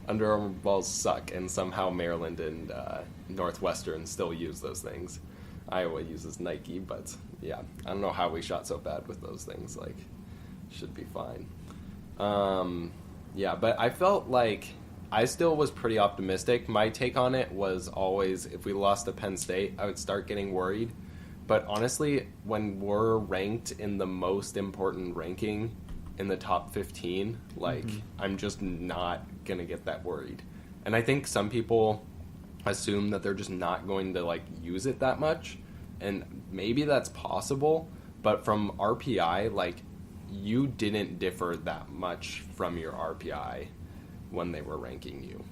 Under Armour balls suck, and somehow Maryland and Northwestern still use those things. Iowa uses Nike, but yeah, I don't know how we shot so bad with those things. Like, should be fine. Yeah, but I felt like I still was pretty optimistic. My take on it was always, if we lost to Penn State, I would start getting worried. But honestly, when we're ranked in the most important ranking in the top 15, like, I'm just not going to get that worried. And I think some people assume that they're just not going to, like, use it that much. And maybe that's possible. But from RPI, like, you didn't differ that much from your RPI when they were ranking you,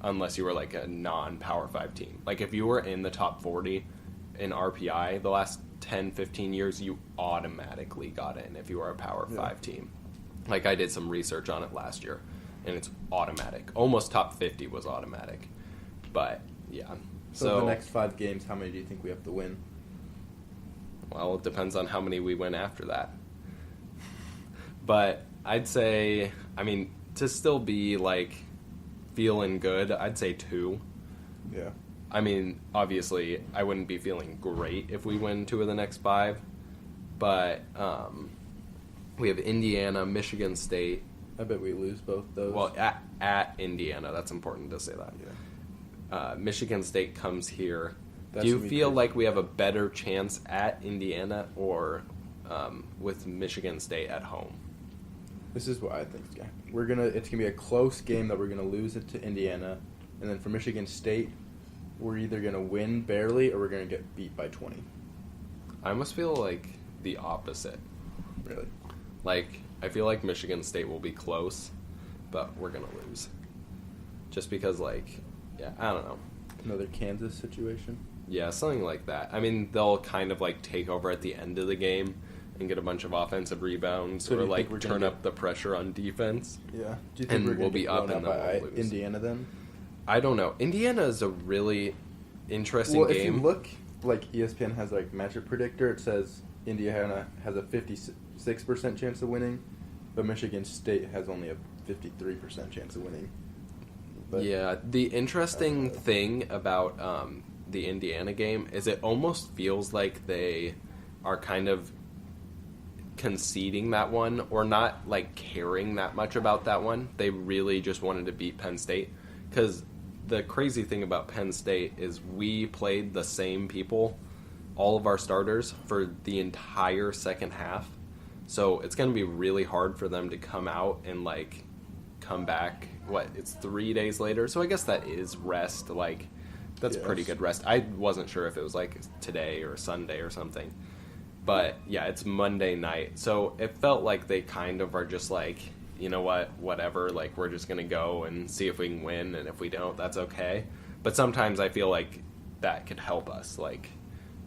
unless you were like a non-Power 5 team. Like if you were in the top 40 in RPI the last 10, 15 years, you automatically got in if you were a Power 5 team. Like I did some research on it last year, and it's automatic. Almost top 50 was automatic. But, yeah. So the next 5 games, how many do you think we have to win? Well, it depends on how many we win after that. But I'd say, I mean, to still be, like, feeling good, I'd say 2. Yeah. I mean, obviously, I wouldn't be feeling great if we win 2 of the next 5. But we have Indiana, Michigan State. I bet we lose both those. Well, at Indiana. That's important to say that. Yeah. Michigan State comes here. That's Do you feel like we have a better chance at Indiana or with Michigan State at home? This is what I think is going to happen. It's going to be a close game that we're going to lose it to Indiana. And then for Michigan State, we're either going to win barely or we're going to get beat by 20. I almost feel like the opposite. Really? Like, I feel like Michigan State will be close, but we're going to lose. Just because, like, yeah, I don't know. Another Kansas situation? Yeah, something like that. I mean, they'll kind of, like, take over at the end of the game and get a bunch of offensive rebounds, so or like turn up the pressure on defense. Yeah. Do you think we're going to be up and by we'll Indiana then? I don't know. Indiana is a really interesting game. If you look, like ESPN has like matchup predictor, it says Indiana has a 56% chance of winning, but Michigan State has only a 53% chance of winning. But yeah, the interesting thing about the Indiana game is it almost feels like they are kind of conceding that one or not like caring that much about that one. They really just wanted to beat Penn State, because the crazy thing about Penn State is we played the same people, all of our starters, for the entire second half. So it's going to be really hard for them to come out and like come back. It's 3 days later, so I guess that is rest. Like, that's pretty good rest. I wasn't sure if it was like today or Sunday or something. But, yeah, it's Monday night. So it felt like they kind of are just like, you know what, whatever. Like, we're just going to go and see if we can win. And if we don't, that's okay. But sometimes I feel like that could help us, like,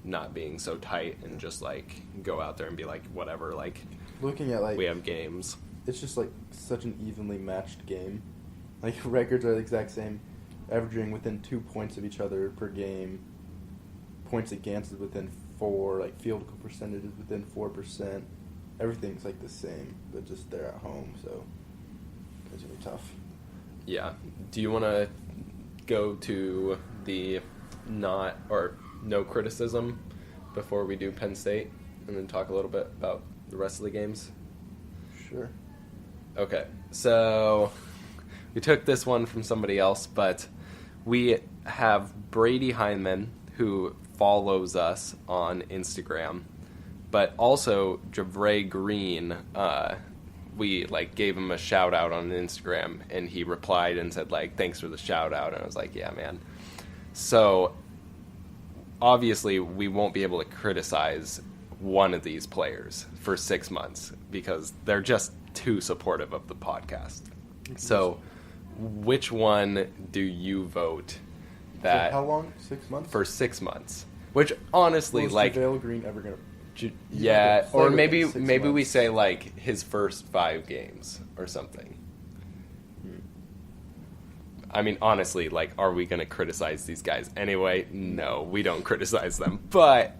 not being so tight and just, like, go out there and be like, whatever. Like, looking at, like, we have games. It's just, like, such an evenly matched game. Like, records are the exact same. Averaging within 2 points of each other per game. Points against is within 4, like field goal percentage is within 4%. Everything's like the same, but just they're at home, so it's gonna be tough. Yeah. Do you want to go to the no criticism before we do Penn State, and then talk a little bit about the rest of the games? Sure. Okay, so we took this one from somebody else, but we have Brady Heineman, who follows us on Instagram, but also Javray Green. We like gave him a shout out on Instagram, and he replied and said like, "Thanks for the shout out." And I was like, "Yeah, man." So obviously, we won't be able to criticize one of these players for 6 months because they're just too supportive of the podcast. So, which one do you vote? That for how long? 6 months? For 6 months. Which honestly, was like, JaVale Green ever gonna? Yeah, or maybe we months. say like his first 5 games or something. I mean, honestly, like, are we gonna criticize these guys anyway? No, we don't criticize them, but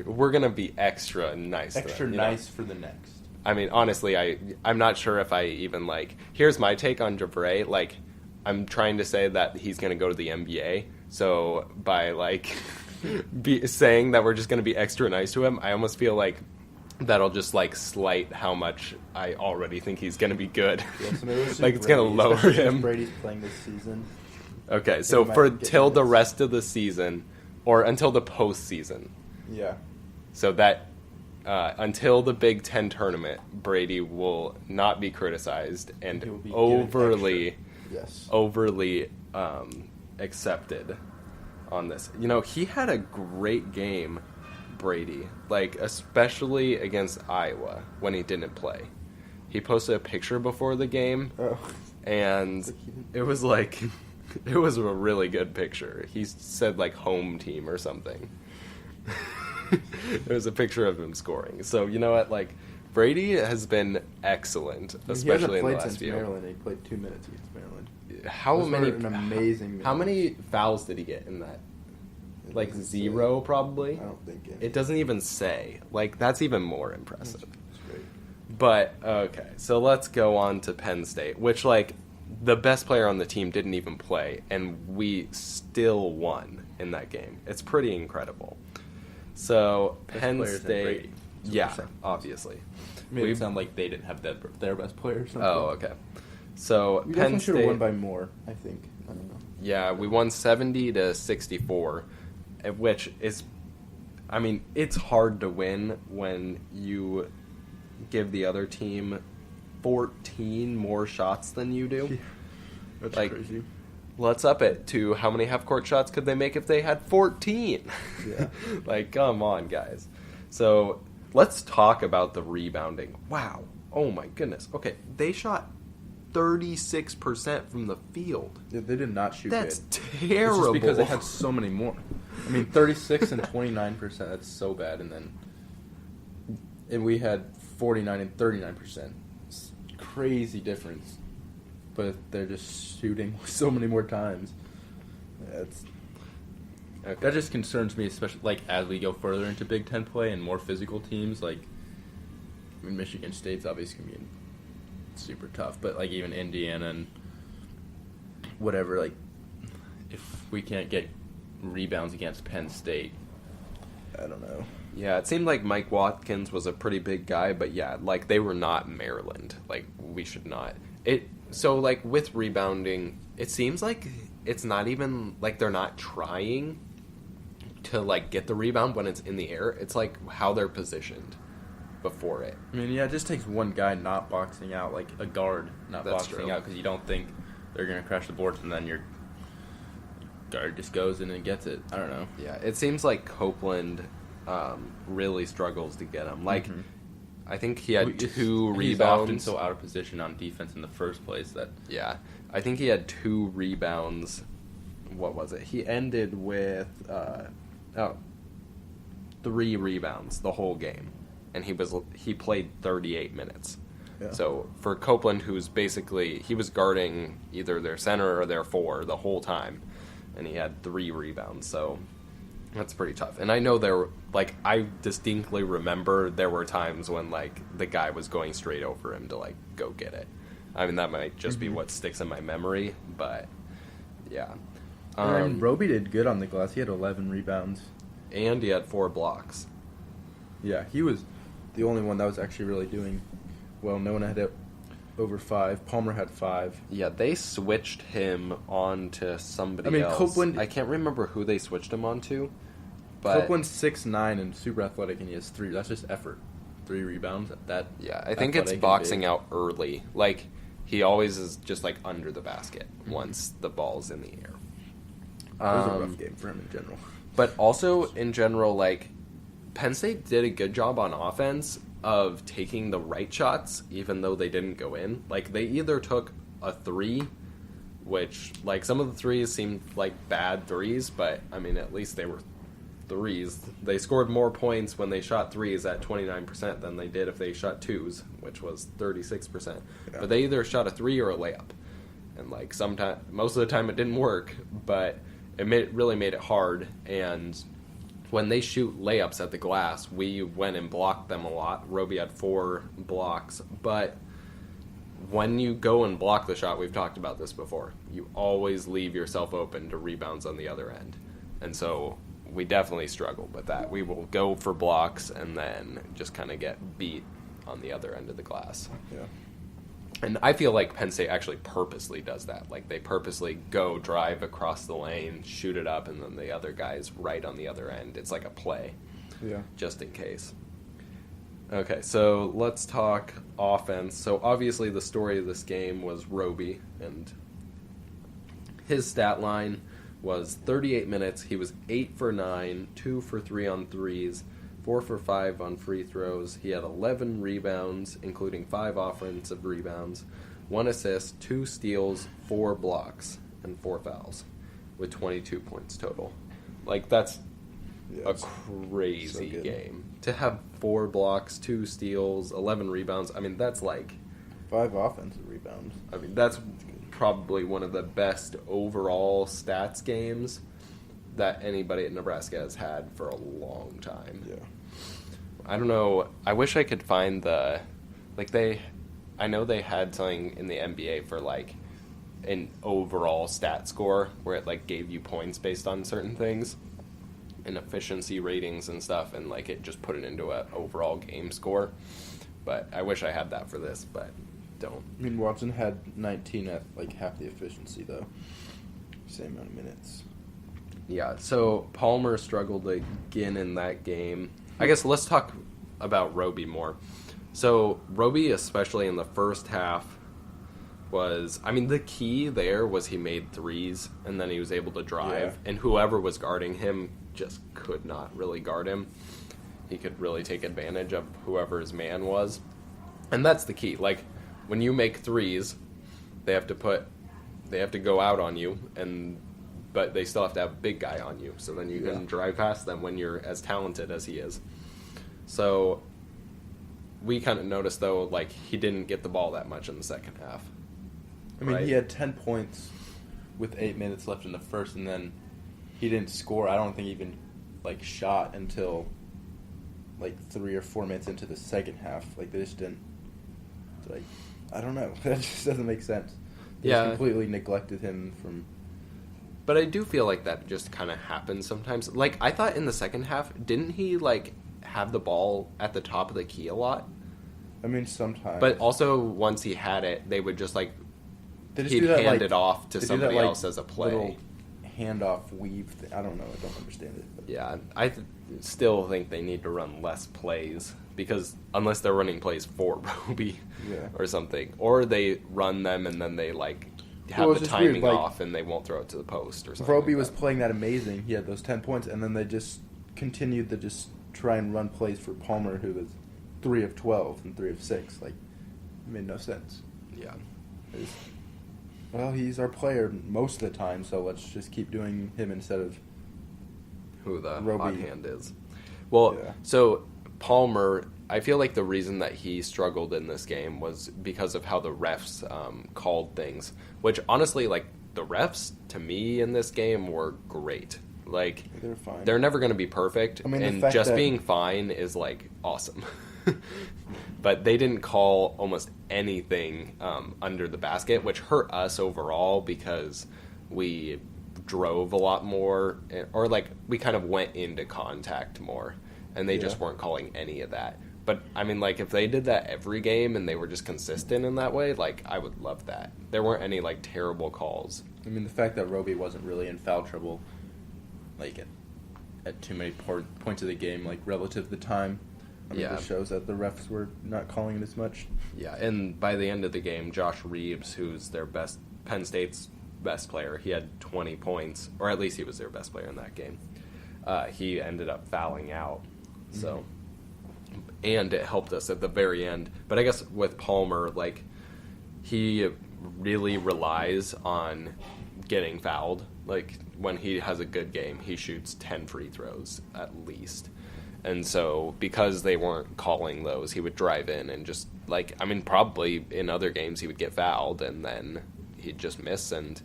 we're gonna be extra nice. Extra to them, nice for the next. I mean, honestly, I'm not sure if I even like. Here's my take on Javre. Like, I'm trying to say that he's going to go to the NBA. So by like saying that we're just going to be extra nice to him, I almost feel like that'll just like slight how much I already think he's going to be good. Yeah, so maybe like it's going to lower him. Brady's playing this season. Okay, so for till the rest of the season, or until the postseason. Yeah. So that until the Big Ten tournament, Brady will not be criticized and overly accepted on this. You know, he had a great game, Brady, like especially against Iowa when he didn't play. He posted a picture before the game, and it was like it was a really good picture. He said like home team or something. It was a picture of him scoring. So you know what, like Brady has been excellent, especially in the last few. Maryland. He played 2 minutes against Maryland. How many? An amazing. How many fouls did he get in that? Like 0, probably. I don't think it doesn't even say. Like that's even more impressive. That's great. But okay, so let's go on to Penn State, which like the best player on the team didn't even play, and we still won in that game. It's pretty incredible. So Penn State, yeah, obviously. Made it sound like they didn't have their best player or something. Oh, okay. So We Penn should have State won by more, I think. I don't know. Yeah, we won 70-64, which is, I mean, it's hard to win when you give the other team 14 more shots than you do. Yeah, that's like, crazy. Let's up it to how many half-court shots could they make if they had 14? Yeah. Like, come on, guys. So let's talk about the rebounding. Wow. Oh, my goodness. Okay, they shot 36% from the field. Yeah, they did not shoot That's good. terrible. It's just because they had so many more. I mean, 36 and 29%, that's so bad. And we had 49 and 39%. It's crazy difference. But they're just shooting so many more times. Yeah, Okay. That just concerns me, especially like as we go further into Big Ten play and more physical teams. Like, I mean, Michigan State's obviously going to be super tough, but like even Indiana and whatever, like if we can't get rebounds against Penn State, I don't know. Yeah, it seemed like Mike Watkins was a pretty big guy, but yeah, like they were not Maryland. Like we should not. So like with rebounding, it seems like it's not even like they're not trying to like get the rebound when it's in the air. It's like how they're positioned before it. I mean, yeah, it just takes one guy not boxing out, like a guard not That's boxing true. out because you don't think they're going to crash the boards, and then your guard just goes in and gets it. I don't know. Yeah, it seems like Copeland really struggles to get them. Like, I think he had 2 rebounds. He's often so out of position on defense in the first place that... Yeah, I think he had 2 rebounds. What was it? He ended with 3 rebounds the whole game, and he played 38 minutes. Yeah. So for Copeland, who's basically he was guarding either their center or their 4 the whole time, and he had 3 rebounds. So that's pretty tough. And I know I distinctly remember there were times when like the guy was going straight over him to like go get it. I mean that might just be what sticks in my memory, but yeah. And Roby did good on the glass. He had 11 rebounds. And he had 4 blocks. Yeah, he was the only one that was actually really doing well. No one had it over 5. Palmer had 5. Yeah, they switched him on to somebody I mean, else. Copeland... I can't remember who they switched him on to. But Copeland's 6'9" and super athletic, and he has 3. That's just effort. 3 rebounds. Yeah, I think it's boxing out early. Like, he always is just, like, under the basket once the ball's in the air. It was a rough game for him in general. But also, in general, like, Penn State did a good job on offense of taking the right shots, even though they didn't go in. Like, they either took a 3, which, like, some of the 3s seemed like bad 3s, but, I mean, at least they were 3s. They scored more points when they shot 3s at 29% than they did if they shot 2s, which was 36%. Yeah. But they either shot a 3 or a layup. And, like, most of the time it didn't work, but... really made it hard, and when they shoot layups at the glass, we went and blocked them a lot. Roby had 4 blocks, but when you go and block the shot, we've talked about this before, you always leave yourself open to rebounds on the other end. And so we definitely struggle with that. We will go for blocks and then just kind of get beat on the other end of the glass. Yeah. And I feel like Penn State actually purposely does that. Like, they purposely go drive across the lane, shoot it up, and then the other guy's right on the other end. It's like a play. Yeah. Just in case. Okay, so let's talk offense. So obviously the story of this game was Roby, and his stat line was 38 minutes. He was 8 for 9, 2 for 3 on threes, 4 for 5 on free throws. He had 11 rebounds, including 5 offensive rebounds, 1 assist, 2 steals, 4 blocks, and 4 fouls, with 22 points total. Like, that's a crazy game. To have 4 blocks, 2 steals, 11 rebounds, I mean, that's like... 5 offensive rebounds. I mean, that's probably one of the best overall stats games that anybody at Nebraska has had for a long time. Yeah. I don't know. I wish I could find the... I know they had something in the NBA for, like, an overall stat score where it, like, gave you points based on certain things and efficiency ratings and stuff, and, like, it just put it into an overall game score. But I wish I had that for this, but don't. I mean, Watson had 19 at, like, half the efficiency, though. Same amount of minutes. Yeah, so Palmer struggled again in that game. I guess let's talk about Roby more. So Roby, especially in the first half, was... I mean, the key there was he made threes, and then he was able to drive, and whoever was guarding him just could not really guard him. He could really take advantage of whoever his man was. And that's the key. Like, when you make threes, they have to go out on you, but they still have to have a big guy on you, so then you can drive past them when you're as talented as he is. So we kind of noticed, though, like, he didn't get the ball that much in the second half. I mean, he had 10 points with 8 minutes left in the first, and then he didn't score. I don't think he even, like, shot until, like, 3 or 4 minutes into the second half. Like, they just didn't, like, I don't know. That just doesn't make sense. They just completely neglected him from... But I do feel like that just kind of happens sometimes. Like, I thought in the second half, didn't he, like, have the ball at the top of the key a lot? I mean, sometimes. But also, once he had it, they would just, like, he'd hand like, it off to somebody that, like, else as a play. Little handoff weave thing. I don't know. I don't understand it. But. Yeah, I still think they need to run less plays, because unless they're running plays for Roby or something, or they run them and then they, like, have the timing off and they won't throw it to the post or something. Roby was playing that amazing. He had those 10 points, and then they just continued to just try and run plays for Palmer, who was 3 of 12 and 3 of 6. Like, it made no sense. Yeah. Well, he's our player most of the time, so let's just keep doing him instead of who the Roby. hot hand is. Well, so Palmer, I feel like the reason that he struggled in this game was because of how the refs called things, which honestly, like, the refs to me in this game were great. Like, they're fine. They're never going to be perfect, I mean, and just being fine is, like, awesome. But they didn't call almost anything under the basket, which hurt us overall because we drove a lot more, or, like, we kind of went into contact more, and they just weren't calling any of that. But, I mean, like, if they did that every game and they were just consistent in that way, like, I would love that. There weren't any, like, terrible calls. I mean, the fact that Roby wasn't really in foul trouble, like, at too many points of the game, like, relative to the time, I mean, this shows that the refs were not calling it as much. Yeah, and by the end of the game, Josh Reeves, who's their Penn State's best player, he had 20 points, or at least he was their best player in that game. He ended up fouling out, so... And it helped us at the very end. But I guess with Palmer, like, he really relies on getting fouled. Like, when he has a good game, he shoots 10 free throws at least. And so, because they weren't calling those, he would drive in and just, like, I mean, probably in other games he would get fouled and then he'd just miss, and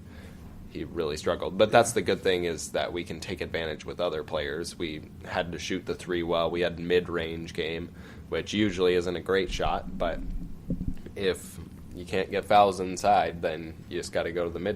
he really struggled. But that's the good thing, is that we can take advantage with other players. We had to shoot the three well. We had mid-range game, which usually isn't a great shot, but if you can't get fouls inside, then you just got to go to the mid